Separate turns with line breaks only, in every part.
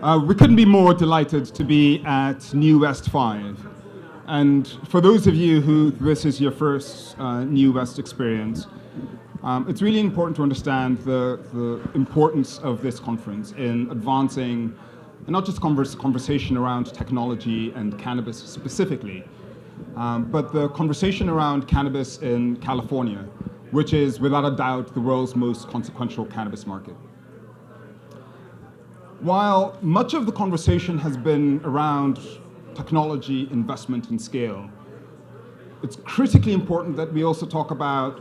We couldn't be more delighted to be at NWS5. And for those of you who this is your first New West experience, it's really important to understand the importance of this conference in advancing, and not just conversation around technology and cannabis specifically, but the conversation around cannabis in California, which is without a doubt the world's most consequential cannabis market. While much of the conversation has been around technology, investment, and scale, it's critically important that we also talk about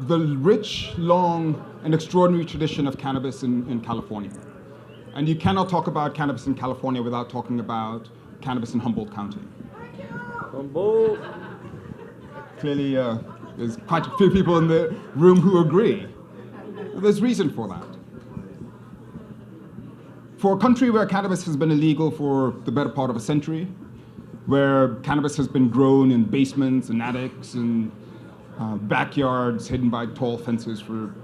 the rich, long, and extraordinary tradition of cannabis in California. And you cannot talk about cannabis in California without talking about cannabis in Humboldt County.
Humboldt.
Clearly, there's quite a few people in the room who agree. There's reason for that. For a country where cannabis has been illegal for the better part of a century, where cannabis has been grown in basements and attics and backyards hidden by tall fences for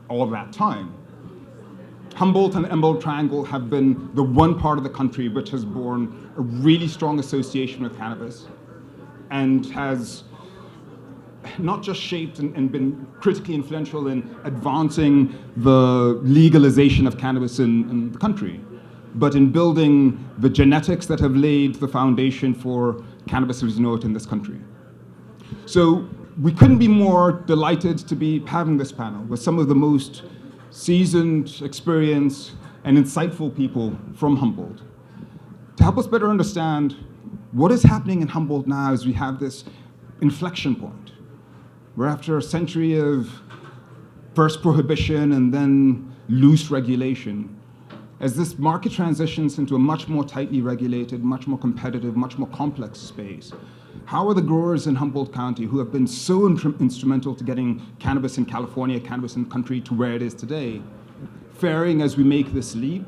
all of that time, Humboldt and the Emerald Triangle have been the one part of the country which has borne a really strong association with cannabis and has not just shaped and been critically influential in advancing the legalization of cannabis in the country, but in building the genetics that have laid the foundation for cannabis as we know it in this country. So we couldn't be more delighted to be having this panel with some of the most seasoned, experienced, and insightful people from Humboldt to help us better understand what is happening in Humboldt now as we have this inflection point. Where after a century of first prohibition and then loose regulation, as this market transitions into a much more tightly regulated, much more competitive, much more complex space, how are the growers in Humboldt County, who have been so instrumental to getting cannabis in California, cannabis in the country to where it is today, faring as we make this leap?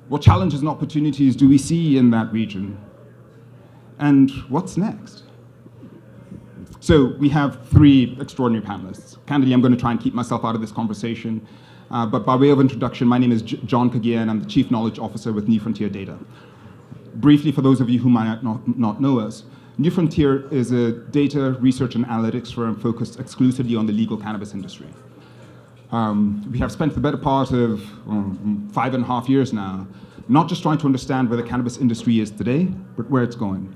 What challenges and opportunities do we see in that region? And what's next? So we have three extraordinary panelists. Candidly, I'm going to try and keep myself out of this conversation. But by way of introduction, my name is John Kagia, and I'm the Chief Knowledge Officer with New Frontier Data. Briefly, for those of you who might not know us, New Frontier is a data research and analytics firm focused exclusively on the legal cannabis industry. We have spent the better part of 5.5 years now, not just trying to understand where the cannabis industry is today, but where it's going.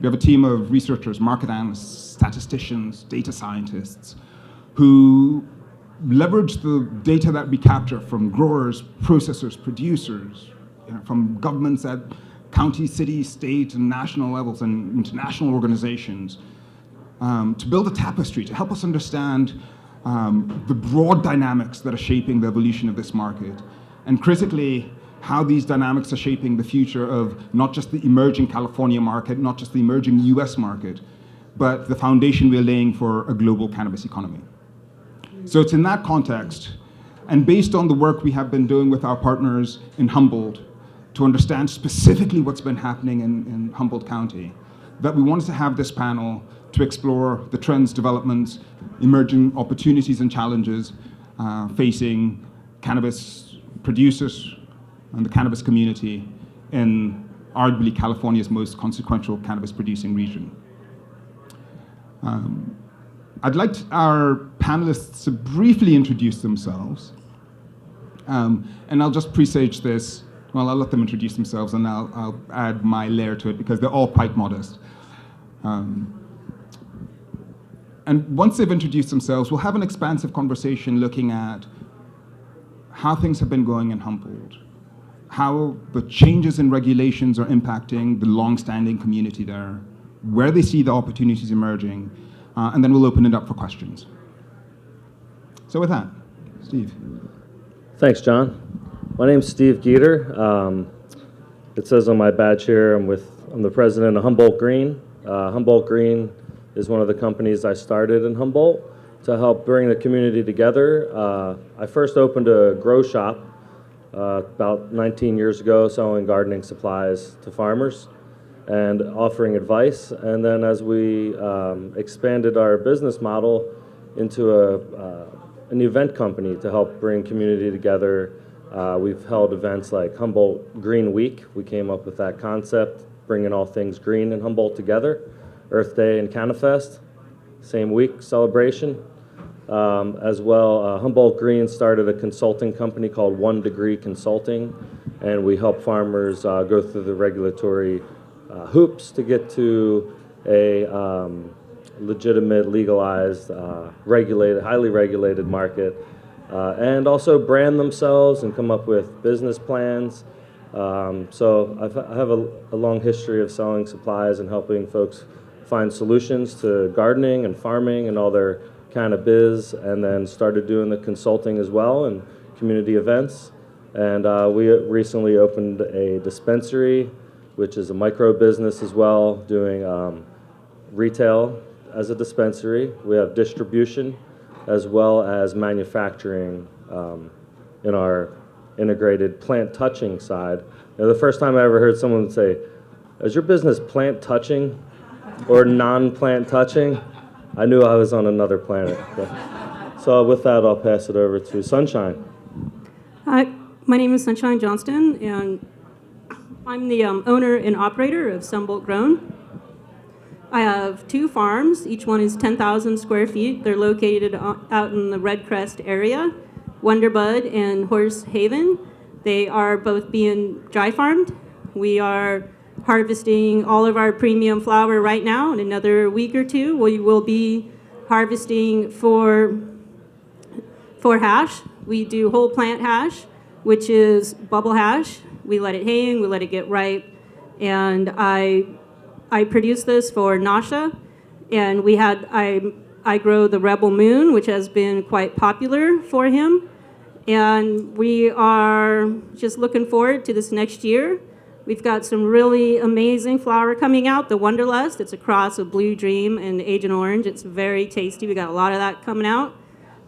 We have a team of researchers, market analysts, statisticians, data scientists, who leverage the data that we capture from growers, processors, producers, from governments at county, city, state, and national levels, and international organizations, to build a tapestry to help us understand the broad dynamics that are shaping the evolution of this market, and critically, how these dynamics are shaping the future of not just the emerging California market, not just the emerging US market, but the foundation we're laying for a global cannabis economy. So it's in that context, and based on the work we have been doing with our partners in Humboldt to understand specifically what's been happening in Humboldt County, that we wanted to have this panel to explore the trends, developments, emerging opportunities and challenges facing cannabis producers and the cannabis community in arguably California's most consequential cannabis producing region. I'd like our panelists to briefly introduce themselves. And I'll just presage this. Well, I'll let them introduce themselves and I'll add my layer to it because they're all quite modest. And once they've introduced themselves, we'll have an expansive conversation looking at how things have been going in Humboldt, how the changes in regulations are impacting the long-standing community there, where they see the opportunities emerging, and then we'll open it up for questions. So with that, Steve.
Thanks, John. My name's Steve Geeter. It says on my badge here, I'm the president of Humboldt Green. Humboldt Green is one of the companies I started in Humboldt to help bring the community together. I first opened a grow shop about 19 years ago, selling gardening supplies to farmers and offering advice. And then as we expanded our business model into an event company to help bring community together We've held events like Humboldt Green Week. We came up with that concept, bringing all things green in Humboldt together. Earth Day and Cannabis, same week celebration. As well, Humboldt Green started a consulting company called 1 Degree Consulting, and we help farmers go through the regulatory hoops to get to a legitimate, legalized, regulated, highly regulated market, and also brand themselves and come up with business plans. So I have a long history of selling supplies and helping folks find solutions to gardening and farming and all their kind of biz, and then started doing the consulting as well and community events. And we recently opened a dispensary, which is a micro business as well, doing retail as a dispensary. We have distribution as well as manufacturing in our integrated plant touching side. Now, the first time I ever heard someone say, "Is your business plant touching or non-plant touching?" I knew I was on another planet. So with that, I'll pass it over to Sunshine.
Hi, my name is Sunshine Johnston, and I'm the owner and operator of Humboldt Grown. I have 2 farms. Each one is 10,000 square feet. They're located out in the Red Crest area, Wonderbud and Horse Haven. They are both being dry farmed. We are harvesting all of our premium flower right now. In another week or 2, we will be harvesting for hash. We do whole plant hash, which is bubble hash. We let it hang, we let it get ripe, and I produce this for Nasha, and I grow the Rebel Moon, which has been quite popular for him, and we are just looking forward to this next year. We've got some really amazing flower coming out, the Wonderlust. It's a cross of Blue Dream and Agent Orange. It's very tasty. We got a lot of that coming out.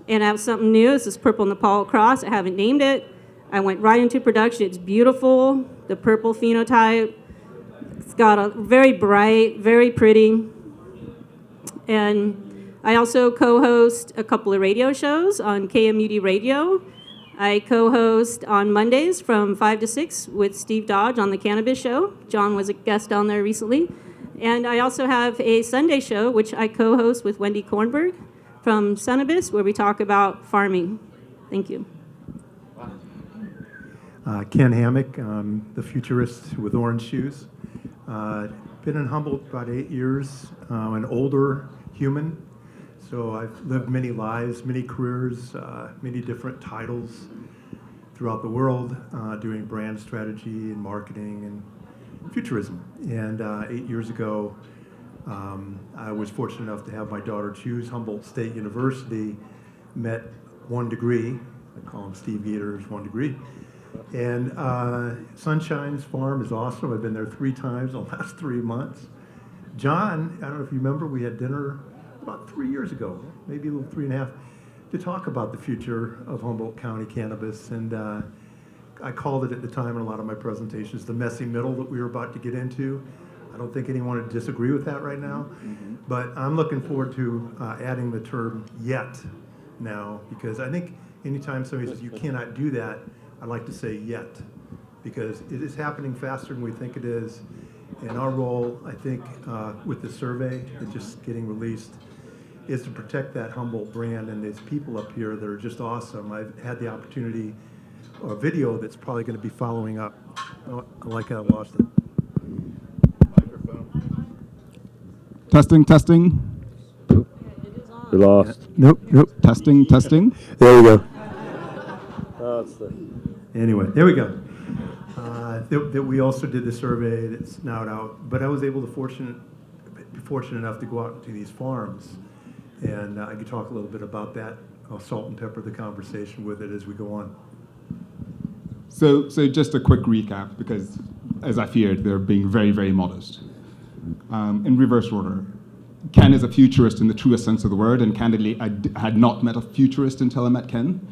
And I have something new. This is Purple Nepal Cross. I haven't named it. I went right into production. It's beautiful, the purple phenotype. It's got a very bright, very pretty. And I also co-host a couple of radio shows on KMUD Radio. I co-host on Mondays from 5 to 6 with Steve Dodge on the Cannabis Show. John was a guest on there recently. And I also have a Sunday show, which I co-host with Wendy Kornberg from Cannabis, where we talk about farming. Thank you.
Ken Hammock, the futurist with orange shoes. Been in Humboldt about 8 years. An older human. So I've lived many lives, many careers, many different titles throughout the world, doing brand strategy and marketing and futurism. And 8 years ago, I was fortunate enough to have my daughter choose Humboldt State University, met 1 Degree, I call him Steve Gator's 1 Degree. And Sunshine's farm is awesome. I've been there 3 times in the last 3 months. John, I don't know if you remember, we had dinner about 3 years ago, maybe a little 3.5, to talk about the future of Humboldt County cannabis. And I called it at the time in a lot of my presentations, the messy middle that we were about to get into. I don't think anyone would disagree with that right now. Mm-hmm. But I'm looking forward to adding the term yet now, because I think anytime somebody says you cannot do that, I like to say yet, because it is happening faster than we think it is. And our role, I think, with the survey that's just getting released, is to protect that Humboldt brand and these people up here that are just awesome. I've had the opportunity, a video that's probably going to be following up. Oh, I like how I lost it.
Testing, testing.
We lost.
Nope. Testing.
There we go.
Oh, it's the...
Anyway, there we go. That we also did the survey that's now out, but I was able to be fortunate enough to go out to these farms, and I could talk a little bit about that. I'll salt and pepper the conversation with it as we go on.
So just a quick recap, because as I feared, they're being very, very modest. In reverse order, Ken is a futurist in the truest sense of the word, and candidly, I had not met a futurist until I met Ken.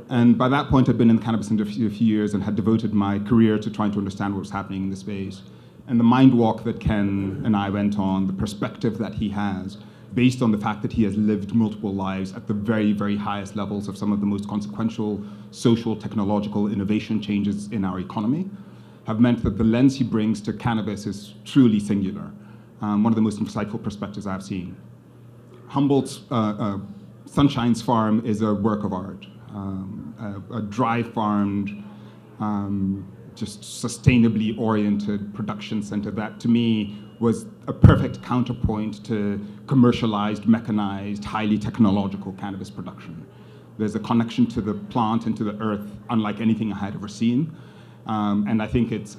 And by that point, I'd been in the cannabis industry a few years and had devoted my career to trying to understand what was happening in the space. And the mind walk that Ken and I went on, the perspective that he has, based on the fact that he has lived multiple lives at the very, very highest levels of some of the most consequential social, technological innovation changes in our economy, have meant that the lens he brings to cannabis is truly singular. One of the most insightful perspectives I've seen. Humboldt's Sunshine's farm is a work of art, a dry-farmed, just sustainably oriented production center that, to me, was a perfect counterpoint to commercialized, mechanized, highly technological cannabis production. There's a connection to the plant and to the earth unlike anything I had ever seen, and I think it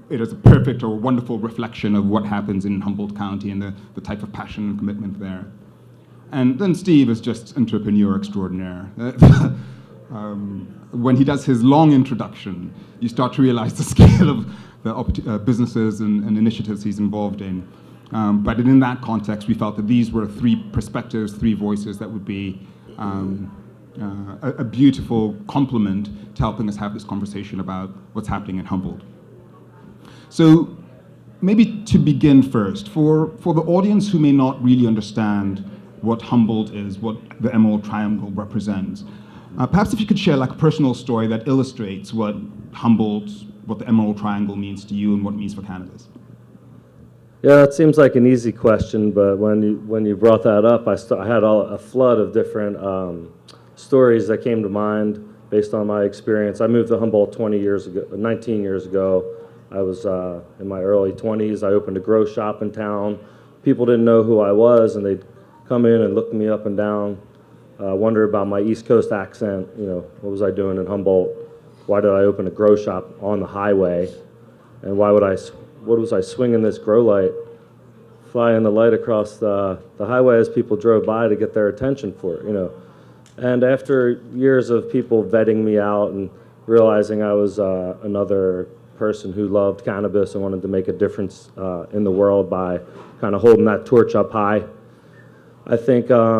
is a perfect or wonderful reflection of what happens in Humboldt County and the type of passion and commitment there. And then Steve is just entrepreneur extraordinaire. When he does his long introduction, you start to realize the scale of the businesses and initiatives he's involved in. But in that context, we felt that these were three perspectives, three voices that would be a beautiful complement to helping us have this conversation about what's happening in Humboldt. So maybe to begin first, for the audience who may not really understand what Humboldt is, what the Emerald Triangle represents, perhaps if you could share like a personal story that illustrates what Humboldt, what the Emerald Triangle means to you and what it means for cannabis.
Yeah, it seems like an easy question, but when you brought that up, I had a flood of different stories that came to mind based on my experience. I moved to Humboldt 19 years ago. I was in my early 20s. I opened a grow shop in town. People didn't know who I was, and they'd come in and look me up and down, wonder about my East Coast accent. What was I doing in Humboldt? Why did I open a grow shop on the highway? And what was I swinging this grow light, flying the light across the highway as people drove by to get their attention for it, And after years of people vetting me out and realizing I was another person who loved cannabis and wanted to make a difference in the world by kind of holding that torch up high, I think I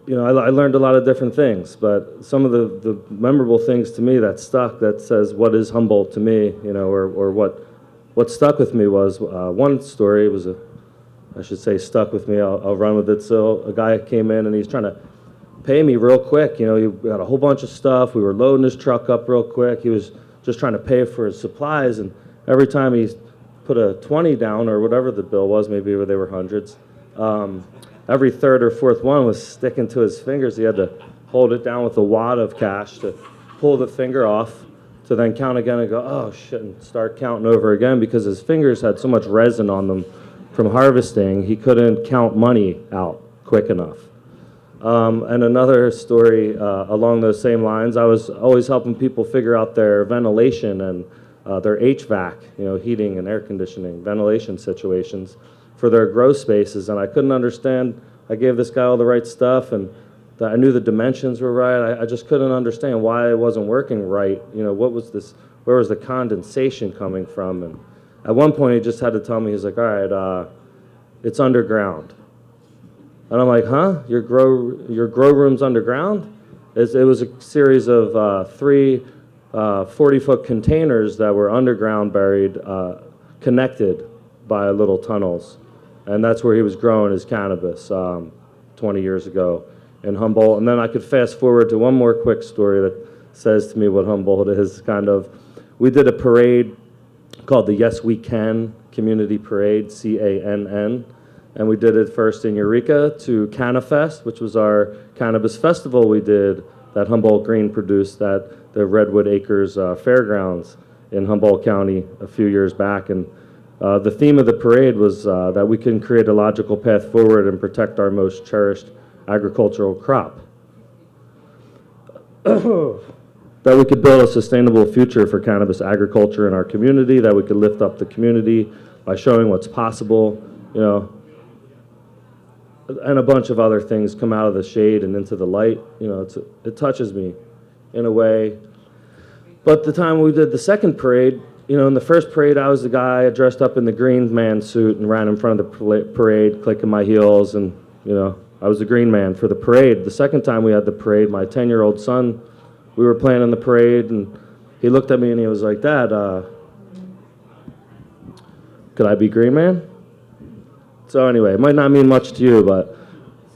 learned a lot of different things, but some of the memorable things to me that stuck, that says what is Humboldt to me, or what stuck with me was one story stuck with me. I'll run with it. So a guy came in and he's trying to pay me real quick. He got a whole bunch of stuff. We were loading his truck up real quick. He was just trying to pay for his supplies, and every time he put a 20 down or whatever the bill was, maybe they were hundreds, every third or fourth one was sticking to his fingers. He had to hold it down with a wad of cash to pull the finger off, to then count again and go, oh shit, and start counting over again, because his fingers had so much resin on them from harvesting, he couldn't count money out quick enough. And another story along those same lines, I was always helping people figure out their ventilation and their HVAC, heating and air conditioning, ventilation situations for their grow spaces, and I couldn't understand. I gave this guy all the right stuff, and I knew the dimensions were right. I just couldn't understand why it wasn't working right. What was this? Where was the condensation coming from? And at one point, he just had to tell me, he's like, all right, it's underground. And I'm like, huh? Your grow room's underground? It was a series of three 40-foot containers that were underground buried, connected by little tunnels. And that's where he was growing his cannabis 20 years ago in Humboldt. And then I could fast forward to one more quick story that says to me what Humboldt is kind of. We did a parade called the Yes We Can Community Parade, CANN. And we did it first in Eureka to Cannafest, which was our cannabis festival we did that Humboldt Green produced at the Redwood Acres Fairgrounds in Humboldt County a few years back. And the theme of the parade was that we can create a logical path forward and protect our most cherished agricultural crop. That we could build a sustainable future for cannabis agriculture in our community, that we could lift up the community by showing what's possible, and a bunch of other things come out of the shade and into the light. It touches me in a way. But the time we did the second parade, in the first parade, I was the guy dressed up in the green man suit and ran in front of the parade, clicking my heels, and, I was the green man for the parade. The second time we had the parade, my 10-year-old son, we were playing in the parade, and he looked at me and he was like, Dad, could I be green man? So anyway, it might not mean much to you, but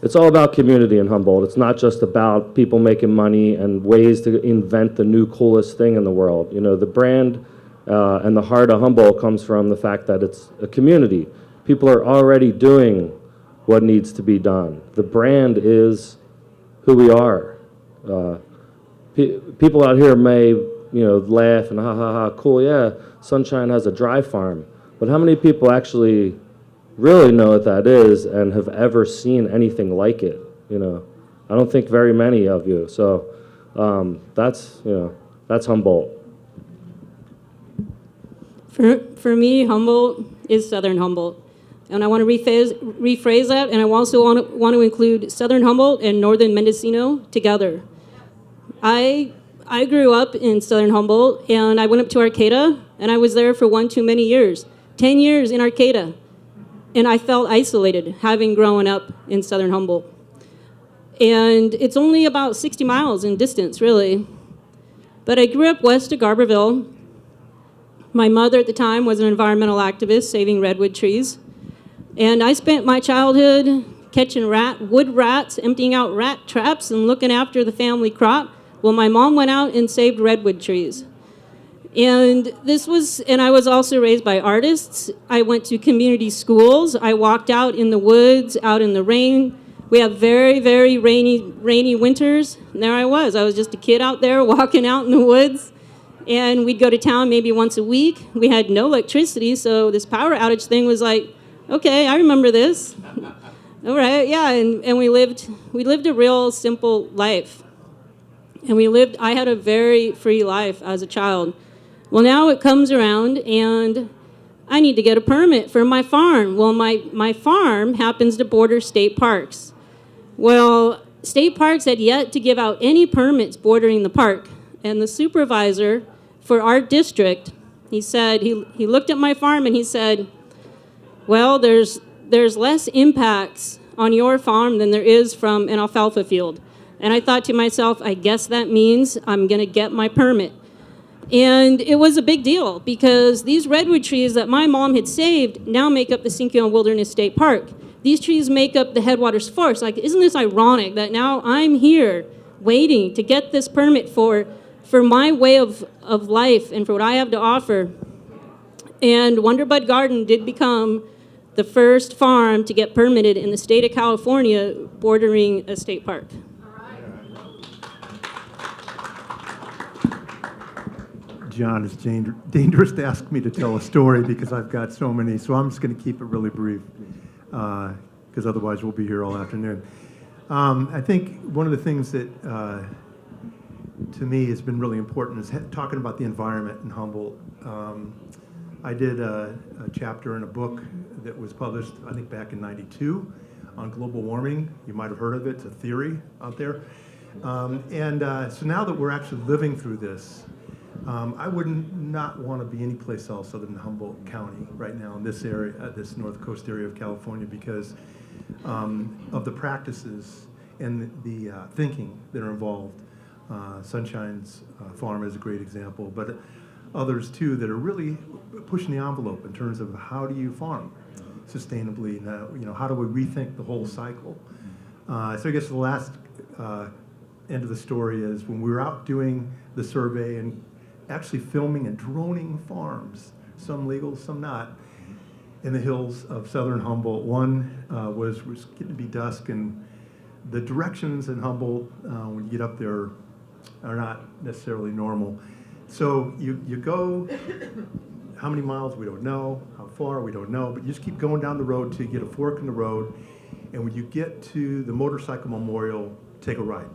it's all about community in Humboldt. It's not just about people making money and ways to invent the new coolest thing in the world. You know, the brand and the heart of Humboldt comes from the fact that it's a community. People are already doing what needs to be done. The brand is who we are. People out here may, laugh and ha ha ha, cool, yeah, Sunshine has a dry farm. But how many people actually really know what that is and have ever seen anything like it? I don't think very many of you. So that's Humboldt.
For me, Humboldt is Southern Humboldt. And I want to rephrase that, and I also want to include Southern Humboldt and Northern Mendocino together. I grew up in Southern Humboldt, and I went up to Arcata, and I was there for one too many years. 10 years in Arcata. And I felt isolated, having grown up in Southern Humboldt. And it's only about 60 miles in distance, really. But I grew up west of Garberville. My mother at the time was an environmental activist saving redwood trees. And I spent my childhood catching wood rats, emptying out rat traps, and looking after the family crop while my mom went out and saved redwood trees. And I was also raised by artists. I went to community schools. I walked out in the woods, out in the rain. We have very, very rainy winters. And there I was just a kid out there walking out in the woods. And we'd go to town maybe once a week. We had no electricity, so this power outage thing was like, okay, I remember this. All right, yeah, and we lived a real simple life. And I had a very free life as a child. Well, now it comes around, and I need to get a permit for my farm. Well, my farm happens to border state parks. Well, state parks had yet to give out any permits bordering the park. And the supervisor for our district, he said, he looked at my farm and he said, well, there's less impacts on your farm than there is from an alfalfa field. And I thought to myself, I guess that means I'm going to get my permit. And it was a big deal because these redwood trees that my mom had saved now make up the Sinkyone Wilderness State Park. These trees make up the Headwaters Forest. Like, isn't this ironic that now I'm here waiting to get this permit for my way of life and for what I have to offer? And Wonderbud Garden did become the first farm to get permitted in the state of California bordering a state park.
John, it's dangerous to ask me to tell a story because I've got so many, so I'm just going to keep it really brief because otherwise we'll be here all afternoon. I think one of the things that to me has been really important is talking about the environment in Humboldt. I did a chapter in a book that was published, I think, back in '92 on global warming. You might have heard of it. It's a theory out there. So now that we're actually living through this, I would not want to be any place else other than Humboldt County right now in this area, this North Coast area of California, because of the practices and the thinking that are involved. Sunshine's farm is a great example, but others too that are really pushing the envelope in terms of how do you farm sustainably. How do we rethink the whole cycle? So I guess the last end of the story is when we were out doing the survey and actually filming and droning farms, some legal, some not, in the hills of southern Humboldt. One was getting to be dusk, and the directions in Humboldt when you get up there are not necessarily normal. So you go, how many miles, we don't know, how far, we don't know, but you just keep going down the road till you get a fork in the road, and when you get to the motorcycle memorial, take a right.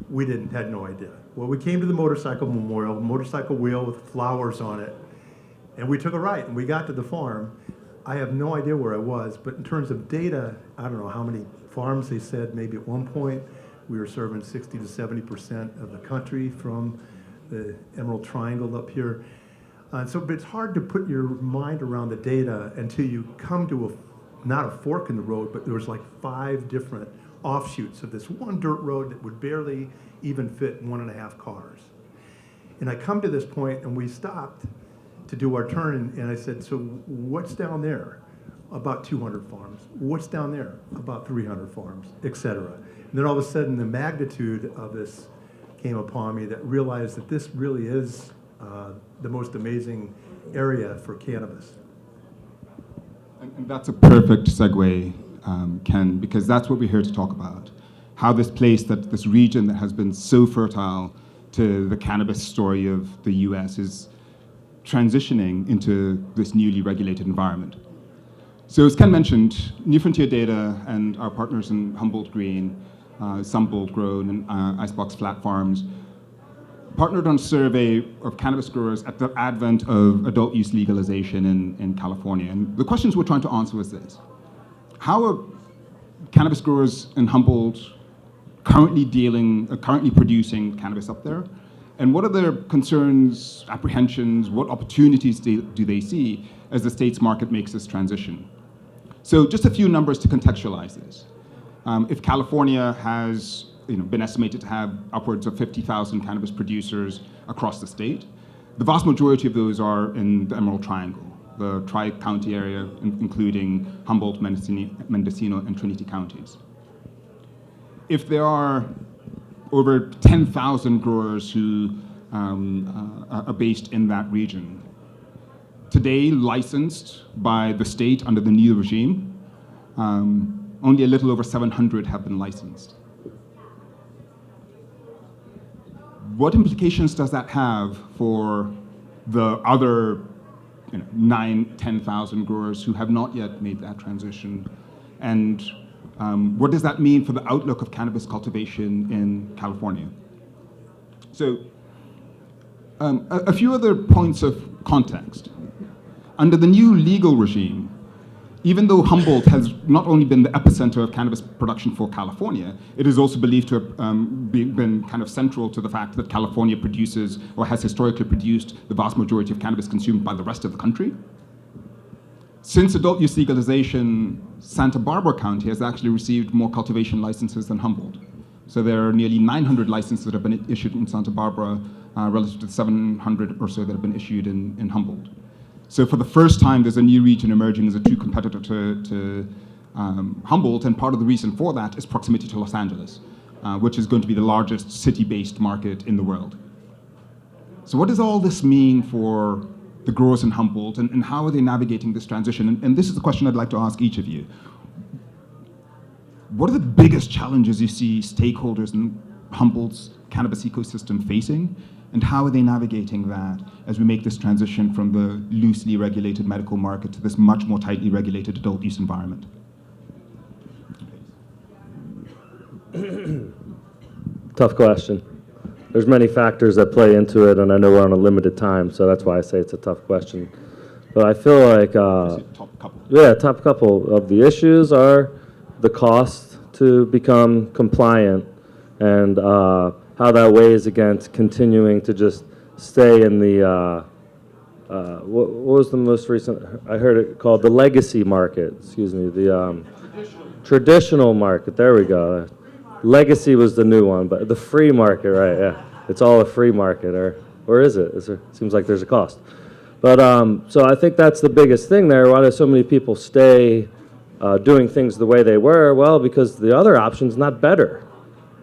We had no idea. Well, we came to the motorcycle memorial, motorcycle wheel with flowers on it, and we took a right, and we got to the farm. I have no idea where I was, but in terms of data, I don't know how many farms they said. Maybe at one point we were serving 60 to 70% of the country from the Emerald Triangle up here. But it's hard to put your mind around the data until you come to not a fork in the road, but there was like 5 different offshoots of this one dirt road that would barely even fit 1.5 cars. And I come to this point, and we stopped to do our turn, and I said, so what's down there? About 200 farms. What's down there? About 300 farms, et cetera. And then all of a sudden, the magnitude of this came upon me that realized that this really is the most amazing area for cannabis.
And that's a perfect segue, Ken, because that's what we're here to talk about. How this place, this region that has been so fertile to the cannabis story of the US is transitioning into this newly regulated environment. So as Ken mentioned, New Frontier Data and our partners in Humboldt Green, Sunbolt Grown, and Icebox Flat Farms partnered on a survey of cannabis growers at the advent of adult use legalization in California. And the questions we're trying to answer was this: how are cannabis growers in Humboldt currently producing cannabis up there? And what are their concerns, apprehensions, what opportunities do they see as the state's market makes this transition? So just a few numbers to contextualize this. If California has been estimated to have upwards of 50,000 cannabis producers across the state, the vast majority of those are in the Emerald Triangle, the Tri-County area, including Humboldt, Mendocino, and Trinity counties. If there are over 10,000 growers who are based in that region, today licensed by the state under the new regime, only a little over 700 have been licensed. What implications does that have for the other 10,000 growers who have not yet made that transition? And what does that mean for the outlook of cannabis cultivation in California? So a few other points of context. Under the new legal regime, even though Humboldt has not only been the epicenter of cannabis production for California, it is also believed to have been kind of central to the fact that California produces or has historically produced the vast majority of cannabis consumed by the rest of the country. Since adult use legalization, Santa Barbara County has actually received more cultivation licenses than Humboldt. So there are nearly 900 licenses that have been issued in Santa Barbara relative to the 700 or so that have been issued in Humboldt. So for the first time, there's a new region emerging as a true competitor to Humboldt, and part of the reason for that is proximity to Los Angeles, which is going to be the largest city-based market in the world. So what does all this mean for the growers in Humboldt, and how are they navigating this transition? And this is the question I'd like to ask each of you. What are the biggest challenges you see stakeholders in Humboldt's cannabis ecosystem facing, and how are they navigating that as we make this transition from the loosely regulated medical market to this much more tightly regulated adult use environment?
Tough question. There's many factors that play into it, and I know we're on a limited time, so that's why I say it's a tough question. But I feel like, top couple of the issues are the cost to become compliant, and how that weighs against continuing to just stay in the, what was the most recent, I heard it called the legacy market, the traditional market, there we go. Legacy was the new one, but the free market, right, yeah. It's all a free market, or is it? Seems like there's a cost. But, so I think that's the biggest thing there. Why do so many people stay doing things the way they were? Well, because the other option's not better.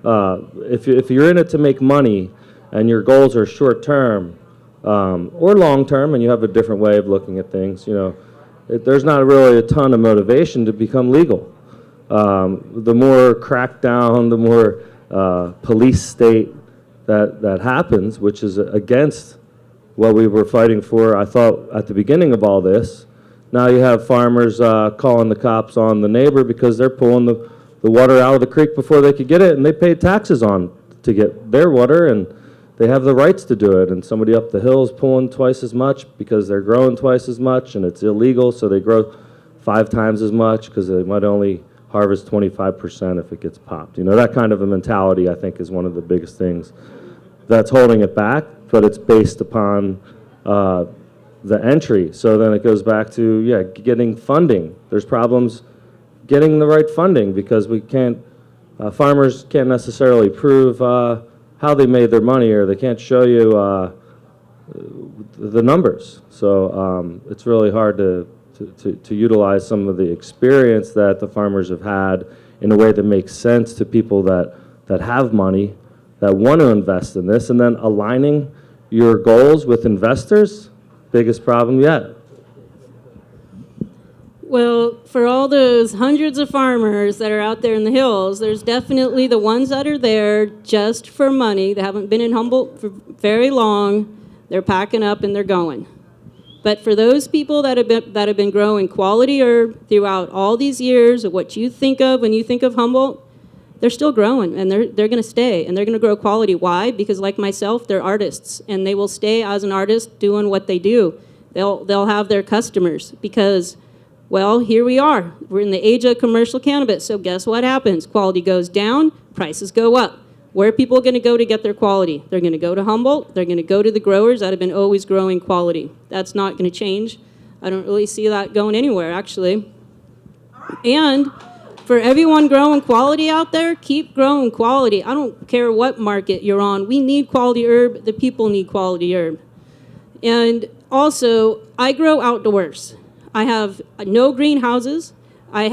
If you're in it to make money and your goals are short term or long term, and you have a different way of looking at things, there's not really a ton of motivation to become legal. The more crackdown, the more police state that happens, which is against what we were fighting for, I thought, at the beginning of all this. Now you have farmers calling the cops on the neighbor because they're pulling the water out of the creek before they could get it, and they paid taxes on to get their water, and they have the rights to do it. And somebody up the hill is pulling twice as much because they're growing twice as much, and it's illegal, so they grow 5 times as much because they might only harvest 25% if it gets popped. That kind of a mentality, I think, is one of the biggest things that's holding it back, but it's based upon the entry. So then it goes back to, getting funding. There's problems getting the right funding because we can't, farmers can't necessarily prove how they made their money, or they can't show you the numbers. So it's really hard to to utilize some of the experience that the farmers have had in a way that makes sense to people that have money, that want to invest in this, and then aligning your goals with investors, biggest problem yet.
Well, for all those hundreds of farmers that are out there in the hills, there's definitely the ones that are there just for money. They haven't been in Humboldt for very long. They're packing up and they're going. But for those people that have been growing quality herb throughout all these years of what you think of when you think of Humboldt, they're still growing, and they're going to stay, and they're going to grow quality. Why? Because like myself, they're artists, and they will stay as an artist doing what they do. They'll have their customers because, well, here we are. We're in the age of commercial cannabis, so guess what happens? Quality goes down, prices go up. Where are people going to go to get their quality? They're going to go to Humboldt. They're going to go to the growers that have been always growing quality. That's not going to change. I don't really see that going anywhere, actually. And for everyone growing quality out there, keep growing quality. I don't care what market you're on. We need quality herb. The people need quality herb. And also, I grow outdoors. I have no greenhouses. I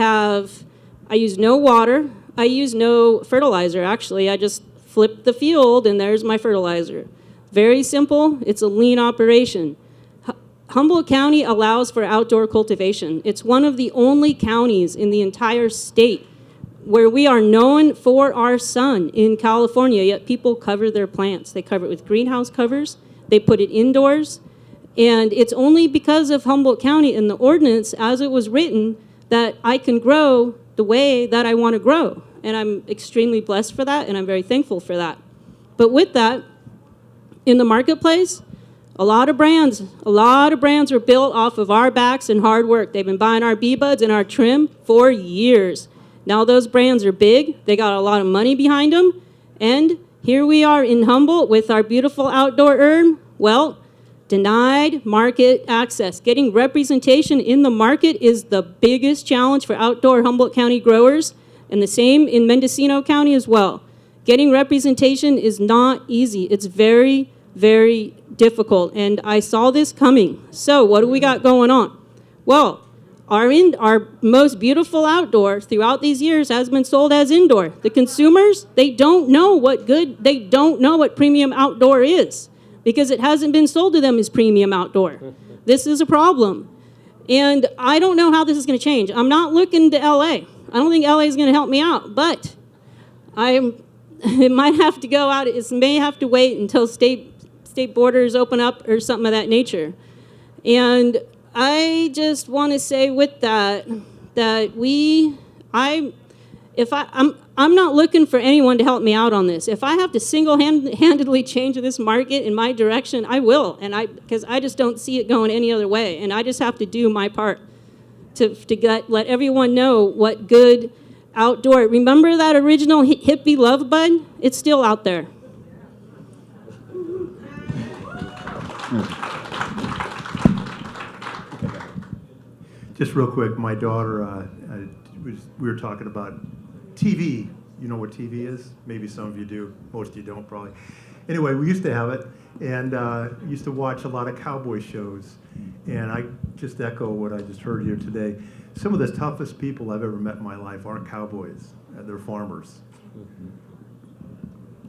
use no water. I use no fertilizer, actually. I just flip the field, and there's my fertilizer. Very simple. It's a lean operation. Humboldt County allows for outdoor cultivation. It's one of the only counties in the entire state where we are known for our sun in California, yet people cover their plants. They cover it with greenhouse covers. They put it indoors. And it's only because of Humboldt County and the ordinance as it was written that I can grow the way that I want to grow. And I'm extremely blessed for that, and I'm very thankful for that. But with that, in the marketplace, a lot of brands are built off of our backs and hard work. They've been buying our bee buds and our trim for years. Now those brands are big. They got a lot of money behind them. And here we are in Humboldt with our beautiful outdoor herb. Well, denied market access. Getting representation in the market is the biggest challenge for outdoor Humboldt County growers, and the same in Mendocino County as well. Getting representation is not easy. It's very, very difficult, and I saw this coming. So what do we got going on? Well, our most beautiful outdoor throughout these years has been sold as indoor. The consumers, they don't know what premium outdoor is, because it hasn't been sold to them as premium outdoor. This is a problem. And I don't know how this is going to change. I'm not looking to LA. I don't think LA is going to help me out, but it might have to go out. It may have to wait until state borders open up or something of that nature. And I just want to say with that I'm not looking for anyone to help me out on this. If I have to single-handedly change this market in my direction, I will, because I just don't see it going any other way, and I just have to do my part to let everyone know what good outdoor. Remember that original hippie love bud? It's still out there.
Just real quick, my daughter, we were talking about TV. You know what TV is? Maybe some of you do. Most of you don't, probably. Anyway, we used to have it, and used to watch a lot of cowboy shows. And I just echo what I just heard here today. Some of the toughest people I've ever met in my life aren't cowboys. They're farmers.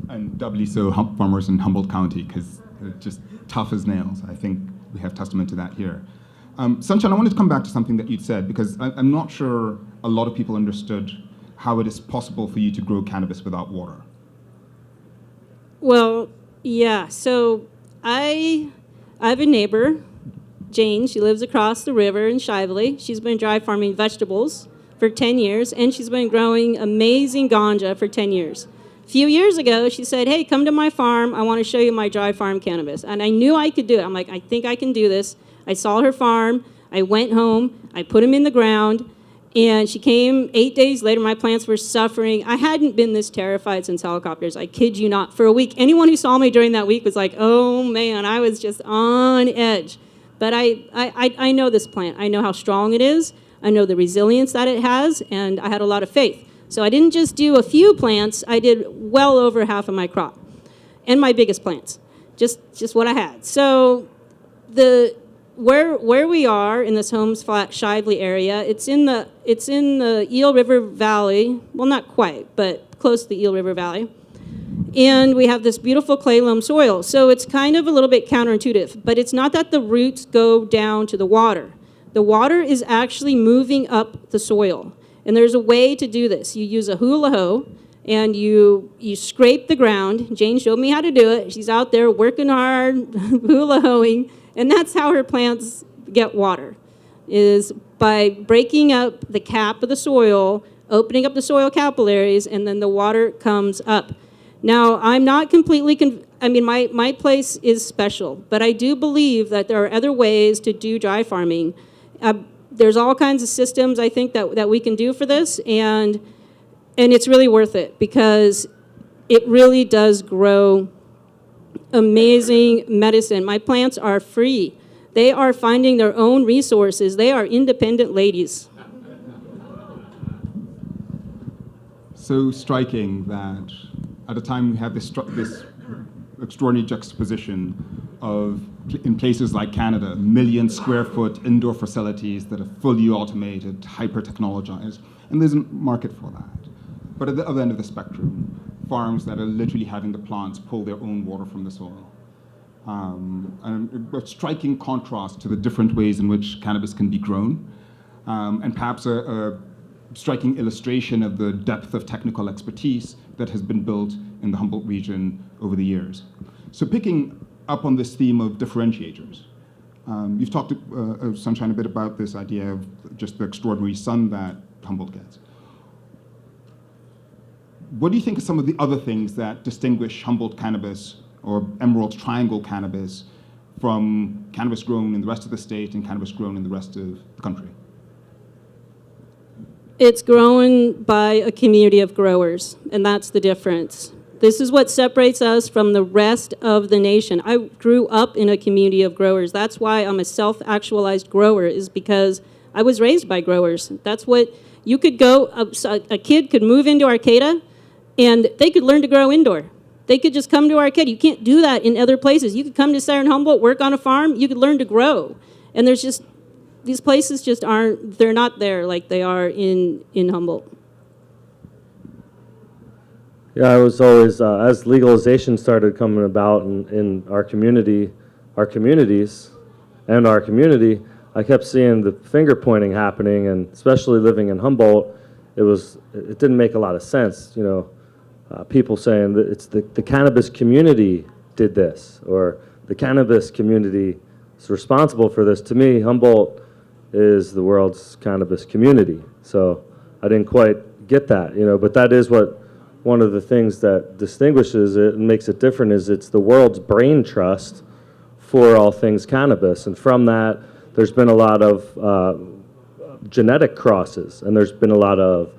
And doubly so farmers in Humboldt County, because they're just tough as nails. I think we have testament to that here. Sunshine, I wanted to come back to something that you'd said, because I'm not sure a lot of people understood how it is possible for you to grow cannabis without water.
Well, yeah, so I have a neighbor, Jane. She lives across the river in Shively. She's been dry farming vegetables for 10 years, and she's been growing amazing ganja for 10 years. A few years ago, she said, hey, come to my farm. I want to show you my dry farm cannabis. And I knew I could do it. I'm like, I think I can do this. I saw her farm. I went home. I put them in the ground. And she came 8 days later. My plants were suffering. I hadn't been this terrified since helicopters. I kid you not. For a week, anyone who saw me during that week was like, oh, man, I was just on edge. But I know this plant. I know how strong it is. I know the resilience that it has, and I had a lot of faith. So I didn't just do a few plants. I did well over half of my crop and my biggest plants, just what I had. So where we are in this Holmes Flat Shively area, it's in the Eel River Valley. Well, not quite, but close to the Eel River Valley. And we have this beautiful clay loam soil. So it's kind of a little bit counterintuitive, but it's not that the roots go down to the water. The water is actually moving up the soil. And there's a way to do this. You use a hula hoe, and you scrape the ground. Jane showed me how to do it. She's out there working hard, hula hoeing, and that's how her plants get water, is by breaking up the cap of the soil, opening up the soil capillaries, and then the water comes up. Now, I'm not completely, my place is special, but I do believe that there are other ways to do dry farming. There's all kinds of systems, I think, that we can do for this, and it's really worth it because it really does grow amazing medicine. My plants are free. They are finding their own resources. They are independent ladies.
So striking that at a time we have this extraordinary juxtaposition of, in places like Canada, million-square-foot indoor facilities that are fully automated, hyper-technologized, and there's a market for that. But at the other end of the spectrum, farms that are literally having the plants pull their own water from the soil. And a striking contrast to the different ways in which cannabis can be grown, and perhaps a striking illustration of the depth of technical expertise that has been built in the Humboldt region over the years. So picking up on this theme of differentiators, you've talked, Sunshine, a bit about this idea of just the extraordinary sun that Humboldt gets. What do you think are some of the other things that distinguish Humboldt cannabis or Emerald Triangle cannabis from cannabis grown in the rest of the state and cannabis grown in the rest of the country?
It's grown by a community of growers, and that's the difference. This is what separates us from the rest of the nation. I grew up in a community of growers. That's why I'm a self-actualized grower, is because I was raised by growers. That's what you could go, a kid could move into Arcata, and they could learn to grow indoor. They could just come to Arcata. You can't do that in other places. You could come to Southern Humboldt, work on a farm, you could learn to grow. And there's just, these places just aren't, they're not there like they are in Humboldt.
Yeah, I was always, as legalization started coming about in our community, our communities, and our community, I kept seeing the finger pointing happening, and especially living in Humboldt, it didn't make a lot of sense, you know. People saying that it's the cannabis community did this, or the cannabis community is responsible for this. To me, Humboldt is the world's cannabis community. So I didn't quite get that, you know, but that is what one of the things that distinguishes it and makes it different is it's the world's brain trust for all things cannabis. And from that, there's been a lot of genetic crosses, and there's been a lot of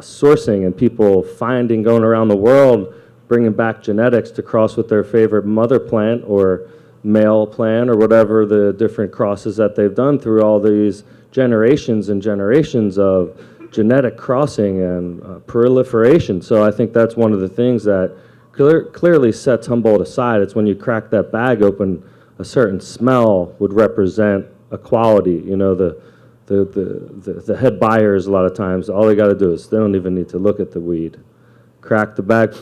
sourcing and people going around the world, bringing back genetics to cross with their favorite mother plant or male plant or whatever the different crosses that they've done through all these generations and generations of genetic crossing and proliferation. So I think that's one of the things that clearly sets Humboldt aside. It's when you crack that bag open, a certain smell would represent a quality. You know, the head buyers, a lot of times, all they got to do is they don't even need to look at the weed. Crack the bag,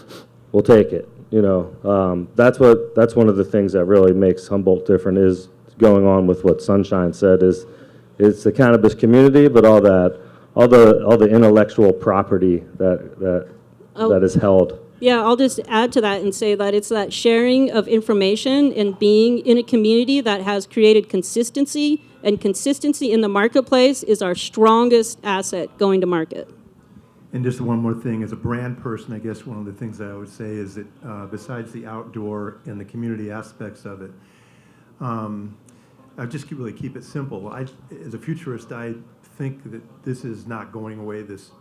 we'll take it. You know, that's one of the things that really makes Humboldt different, is going on with what Sunshine said, is it's the cannabis community, but all the intellectual property that is held.
Yeah, I'll just add to that and say that it's that sharing of information and being in a community that has created consistency, and consistency in the marketplace is our strongest asset going to market.
And just one more thing, as a brand person, I guess one of the things that I would say is that besides the outdoor and the community aspects of it, I just really keep it simple. As a futurist, I think that this is not going away, this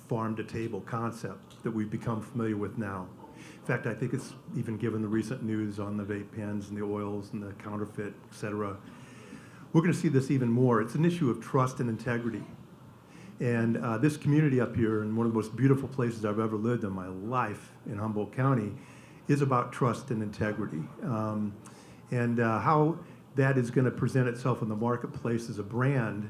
farm-to-table concept that we've become familiar with now. In fact, I think it's even given the recent news on the vape pens and the oils and the counterfeit, et cetera. We're going to see this even more. It's an issue of trust and integrity. And this community up here, in one of the most beautiful places I've ever lived in my life in Humboldt County, is about trust and integrity. And how that is going to present itself in the marketplace as a brand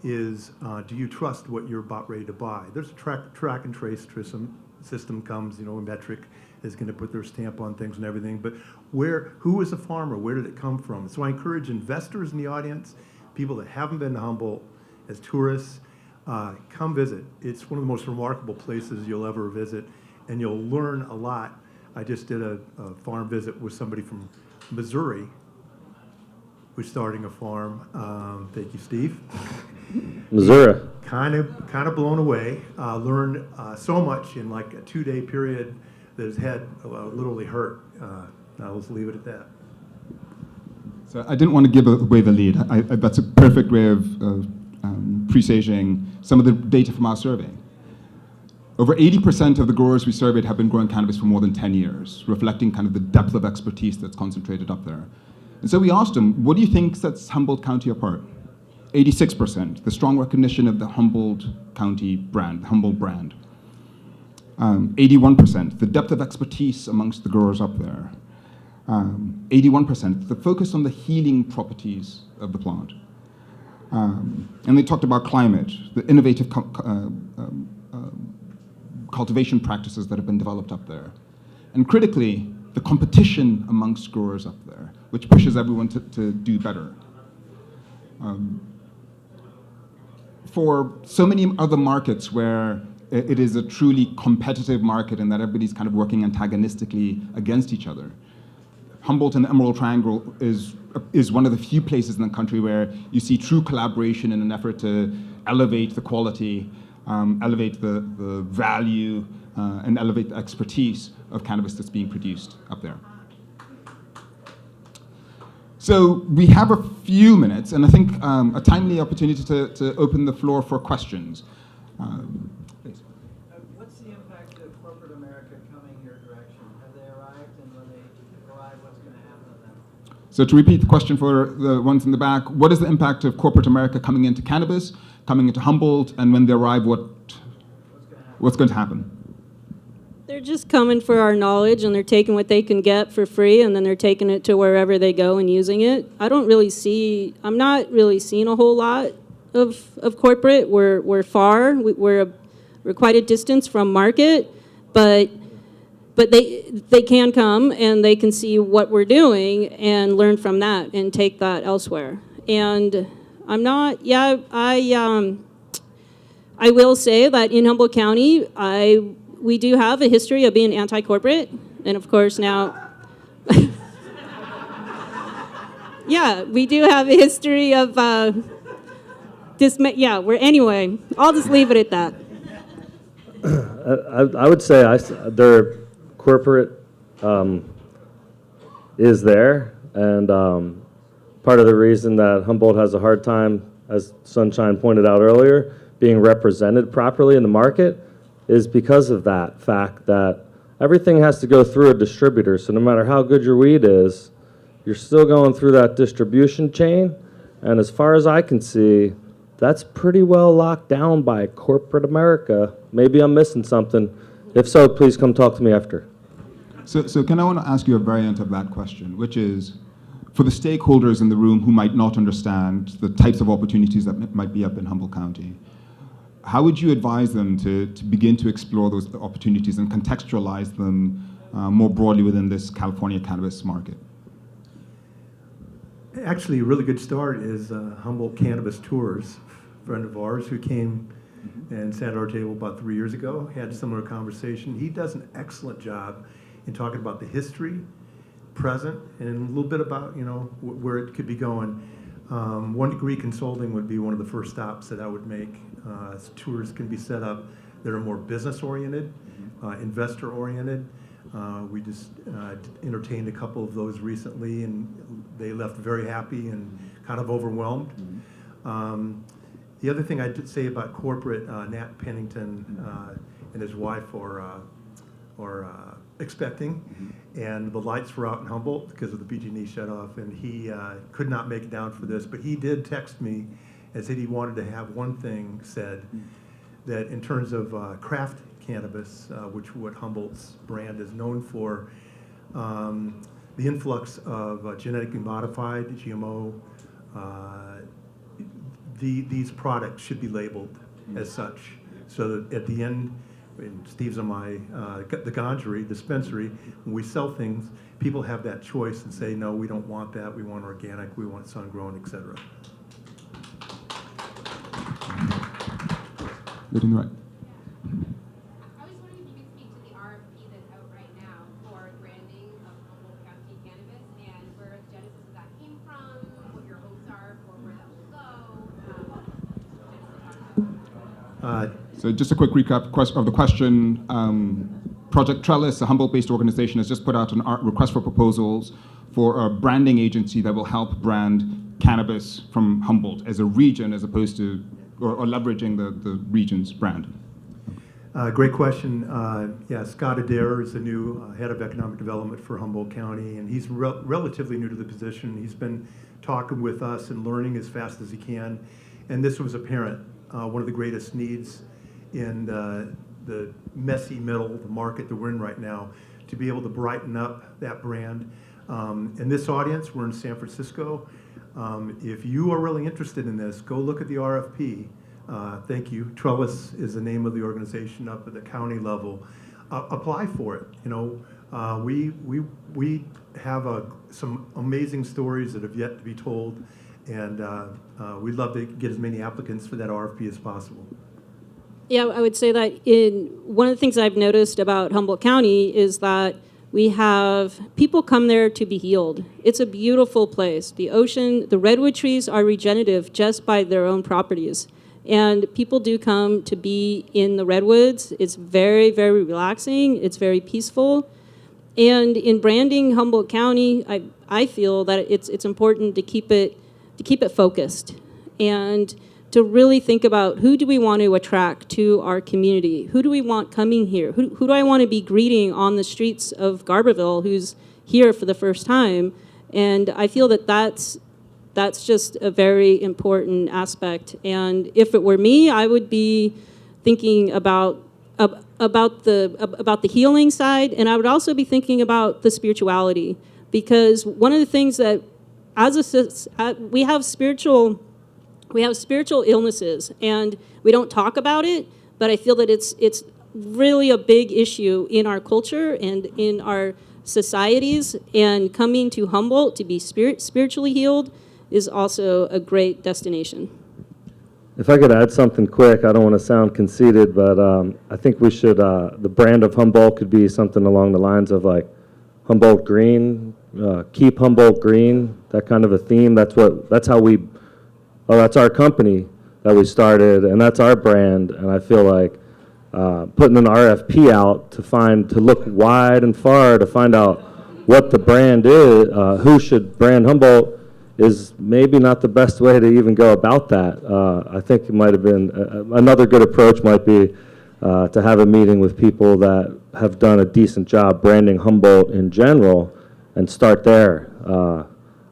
is, do you trust what you're about ready to buy? There's a track and trace system comes, Metric is going to put their stamp on things and everything, but who is a farmer? Where did it come from? So I encourage investors in the audience, people that haven't been to Humboldt as tourists, come visit. It's one of the most remarkable places you'll ever visit, and you'll learn a lot. I just did a farm visit with somebody from Missouri who's starting a farm. Thank you, Steve.
Missouri.
Kind of blown away. Learned so much in like a 2-day period that his head literally hurt. I'll just leave it at that.
So I didn't want to give away the lead. That's a perfect way of presaging some of the data from our survey. Over 80% of the growers we surveyed have been growing cannabis for more than 10 years, reflecting kind of the depth of expertise that's concentrated up there. And so we asked them, what do you think sets Humboldt County apart? 86%, the strong recognition of the Humboldt County brand, the Humboldt brand. 81%, the depth of expertise amongst the growers up there. 81%, the focus on the healing properties of the plant. And they talked about climate, the innovative cultivation practices that have been developed up there. And critically, the competition amongst growers up there, which pushes everyone to do better. For so many other markets where it is a truly competitive market and that everybody's kind of working antagonistically against each other, Humboldt and the Emerald Triangle is one of the few places in the country where you see true collaboration in an effort to elevate the quality, elevate the value, and elevate the expertise of cannabis that's being produced up there. So we have a few minutes, and I think a timely opportunity to open the floor for questions. Please.
What's the impact of corporate America coming your direction? Have they arrived, and when they arrive, what's going to happen to them?
So to repeat the question for the ones in the back, what is the impact of corporate America coming into cannabis, coming into Humboldt, and when they arrive, what's going to happen?
They're just coming for our knowledge, and they're taking what they can get for free, and then they're taking it to wherever they go and using it. I'm not really seeing a whole lot of corporate. We're far. We're quite a distance from market, but they can come and they can see what we're doing and learn from that and take that elsewhere. And I will say that in Humboldt County, we do have a history of being anti-corporate, and of course now, yeah, we do have a history of anyway, I'll just leave it at that.
I would say their corporate is there, and part of the reason that Humboldt has a hard time, as Sunshine pointed out earlier, being represented properly in the market is because of that fact that everything has to go through a distributor. So no matter how good your weed is, you're still going through that distribution chain. And as far as I can see, that's pretty well locked down by corporate America. Maybe I'm missing something. If so, please come talk to me after.
So I want to ask you a variant of that question, which is, for the stakeholders in the room who might not understand the types of opportunities that might be up in Humboldt County, how would you advise them to begin to explore those opportunities and contextualize them more broadly within this California cannabis market?
Actually, a really good start is Humboldt Cannabis Tours, a friend of ours who came and sat at our table about 3 years ago, had a similar conversation. He does an excellent job in talking about the history, present, and a little bit about where it could be going. 1 Degree Consulting would be one of the first stops that I would make. Tours can be set up that are more business-oriented, investor-oriented. We just entertained a couple of those recently, and they left very happy and kind of overwhelmed. The other thing I'd say about corporate, Nat Pennington and his wife are expecting, and the lights were out in Humboldt because of the PG&E shut-off, and he could not make it down for this, but he did text me and said he wanted to have one thing said, that in terms of craft cannabis, which what Humboldt's brand is known for, the influx of genetically modified GMO, these products should be labeled as such, so that at the end, and Steve's on my the Gangery dispensary, when we sell things, people have that choice and say, no, we don't want that. We want organic. We want sun grown, etc.
Leading the right.
I was wondering if you could speak to the RFP that's out right now for branding of Humboldt County cannabis and where the genesis of that came from, what your hopes are for where that will go.
So just a quick recap of the question. Project Trellis, a Humboldt-based organization, has just put out a request for proposals for a branding agency that will help brand cannabis from Humboldt as a region, as opposed to or leveraging the region's brand.
Great question. Yeah, Scott Adair is the new head of economic development for Humboldt County, and he's relatively new to the position. He's been talking with us and learning as fast as he can, and this was apparent. One of the greatest needs in the messy middle, the market that we're in right now, to be able to brighten up that brand. In this audience, we're in San Francisco. If you are really interested in this, go look at the RFP. Thank you. Trellis is the name of the organization up at the county level. Apply for it. You know, we have some amazing stories that have yet to be told, and we'd love to get as many applicants for that RFP as possible.
Yeah, I would say that one of the things I've noticed about Humboldt County is that we have people come there to be healed. It's a beautiful place. The ocean, the redwood trees are regenerative just by their own properties. And people do come to be in the redwoods. It's very, very relaxing. It's very peaceful. And in branding Humboldt County, I feel that it's important to keep it focused and to really think about who do we want to attract to our community? Who do we want coming here? Who do I want to be greeting on the streets of Garberville who's here for the first time? And I feel that that's just a very important aspect. And if it were me, I would be thinking about the healing side, and I would also be thinking about the spirituality, because one of the things that we have spiritual illnesses, and we don't talk about it, but I feel that it's really a big issue in our culture and in our societies, and coming to Humboldt to be spiritually healed is also a great destination.
If I could add something quick, I don't want to sound conceited, but I think we should, the brand of Humboldt could be something along the lines of like Humboldt Green, keep Humboldt Green, that kind of a theme. That's our company that we started, and that's our brand. And I feel like putting an RFP out to look wide and far to find out what the brand is, who should brand Humboldt, is maybe not the best way to even go about that. I think it might have been, another good approach might be to have a meeting with people that have done a decent job branding Humboldt in general and start there.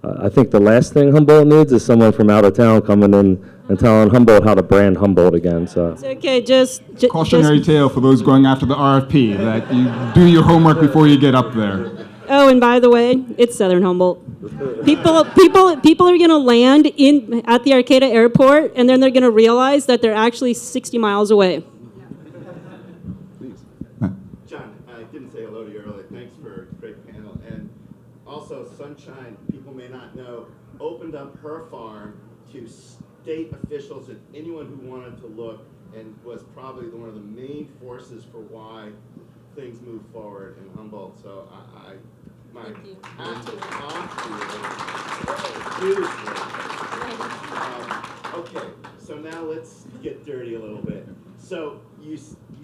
I think the last thing Humboldt needs is someone from out of town coming in and telling Humboldt how to brand Humboldt again. So
It's okay, just
Cautionary tale for those going after the RFP, that you do your homework before you get up there.
Oh, and by the way, it's Southern Humboldt. People are going to land at the Arcata Airport, and then they're going to realize that they're actually 60 miles away.
John, I didn't say hello to you earlier. Thanks for a great panel. And also, Sunshine, people may not know, opened up her farm to state officials and anyone who wanted to look, and was probably one of the main forces for why things move forward in Humboldt. So my hats are off to you. Okay, so now let's get dirty a little bit. So you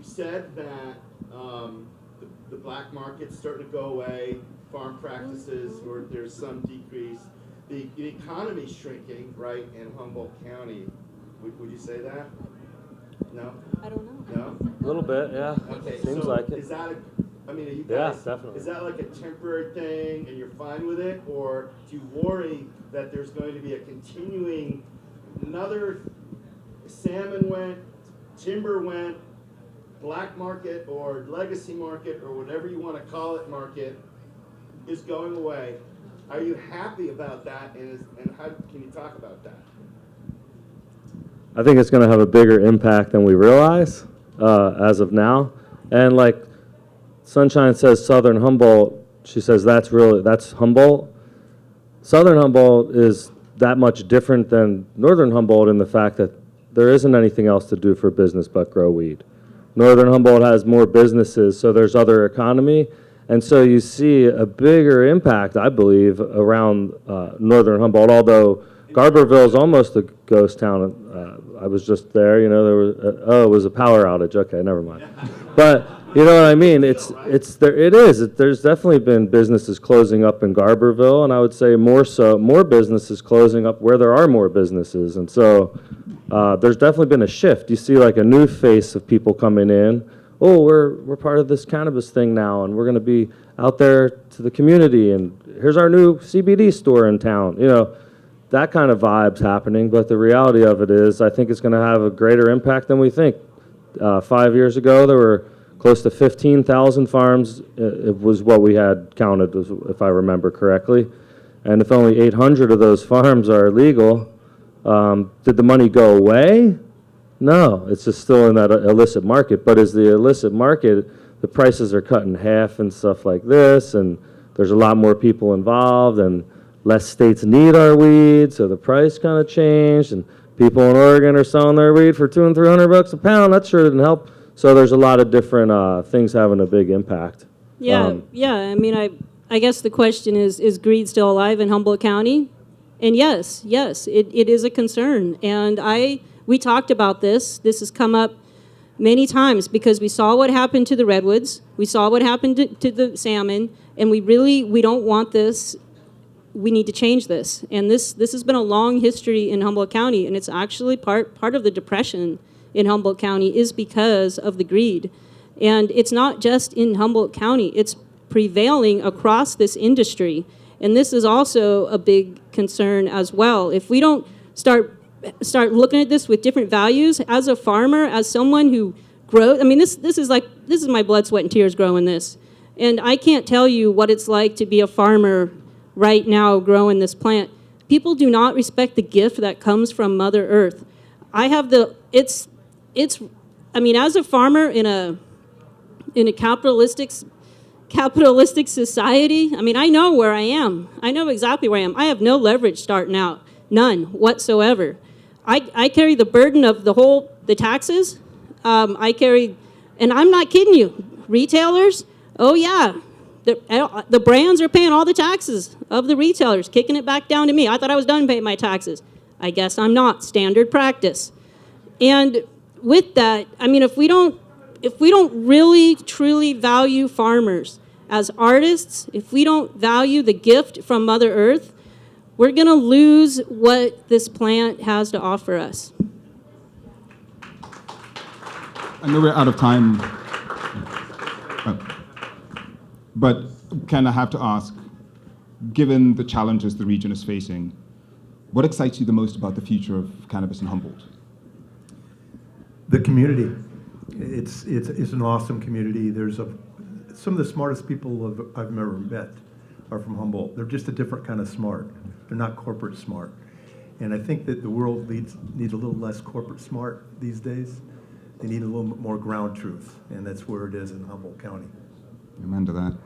said that the black market's starting to go away, farm practices, or there's some decrease. The economy's shrinking, right, in Humboldt County. Would you say that? No?
I don't know.
No?
a little bit, yeah.
Okay,
Seems
so
like it.
is that are you
Yeah,
guys,
definitely.
is that like a temporary thing and you're fine with it? Or do you worry that there's going to be a continuing, another salmon went, timber went, black market or legacy market or whatever you want to call it market is going away. Are you happy about that, and how can you talk about that?
I think it's going to have a bigger impact than we realize as of now. And like Sunshine says, Southern Humboldt, she says that's Humboldt. Southern Humboldt is that much different than Northern Humboldt in the fact that there isn't anything else to do for business but grow weed. Northern Humboldt has more businesses, so there's other economy. And so you see a bigger impact, I believe, around Northern Humboldt, although Garberville is almost a ghost town. I was just there, there was, it was a power outage. Okay, never mind. But you know what I mean? There's definitely been businesses closing up in Garberville, and I would say more businesses closing up where there are more businesses. And so there's definitely been a shift. You see like a new face of people coming in. Oh, we're part of this cannabis thing now, and we're going to be out there to the community, and here's our new CBD store in town. That kind of vibe's happening, but the reality of it is I think it's going to have a greater impact than we think. 5 years ago, there were close to 15,000 farms. It was what we had counted, if I remember correctly. And if only 800 of those farms are legal, did the money go away? No, it's just still in that illicit market. But as the illicit market, the prices are cut in half and stuff like this, and there's a lot more people involved, and less states need our weed, so the price kind of changed, and people in Oregon are selling their weed for $200 and $300 a pound. That sure didn't help. So there's a lot of different things having a big impact.
Yeah, I mean, I guess the question is greed still alive in Humboldt County? And yes, it is a concern. And we talked about this. This has come up many times because we saw what happened to the redwoods. We saw what happened to the salmon. And we don't want this. We need to change this. And this has been a long history in Humboldt County. And it's actually part of the depression in Humboldt County is because of the greed. And it's not just in Humboldt County. It's prevailing across this industry. And this is also a big concern as well. If we don't start looking at this with different values, as a farmer, as someone who grows, I mean, this is my blood, sweat, and tears growing this. And I can't tell you what it's like to be a farmer right now growing this plant. People do not respect the gift that comes from Mother Earth. As a farmer in a capitalistic society, I mean, I know where I am. I know exactly where I am. I have no leverage starting out, none whatsoever. I carry the burden of the taxes. And I'm not kidding you, retailers, oh yeah, the brands are paying all the taxes of the retailers, kicking it back down to me. I thought I was done paying my taxes. I guess I'm not, standard practice. And with that, I mean, if we don't really truly value farmers as artists, if we don't value the gift from Mother Earth, we're going to lose what this plant has to offer us.
I know we're out of time, but Ken, I have to ask, given the challenges the region is facing, what excites you the most about the future of cannabis in Humboldt?
The community. It's an awesome community. Some of the smartest people I've ever met are from Humboldt. They're just a different kind of smart. They're not corporate smart. And I think that the world needs a little less corporate smart these days. They need a little bit more ground truth, and that's where it is in Humboldt County.
Amen to that.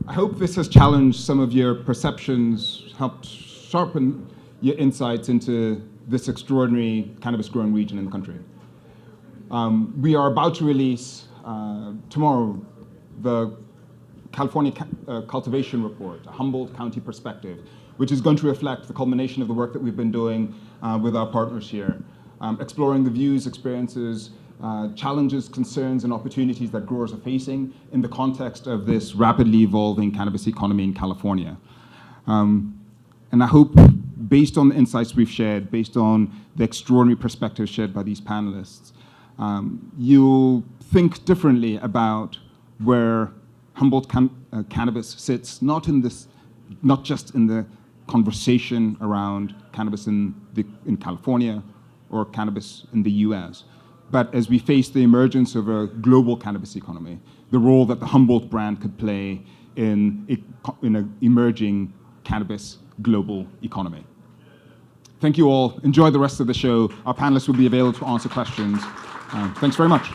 I hope this has challenged some of your perceptions, helped sharpen your insights into this extraordinary cannabis growing region in the country. We are about to release tomorrow the California Cultivation Report, a Humboldt County perspective, which is going to reflect the culmination of the work that we've been doing with our partners here, exploring the views, experiences, challenges, concerns, and opportunities that growers are facing in the context of this rapidly evolving cannabis economy in California. And I hope, based on the insights we've shared, based on the extraordinary perspectives shared by these panelists, you'll think differently about where Humboldt cannabis sits, not just in the conversation around cannabis in California or cannabis in the US, but as we face the emergence of a global cannabis economy, the role that the Humboldt brand could play in an emerging cannabis global economy. Thank you all. Enjoy the rest of the show. Our panelists will be available to answer questions. Thanks very much.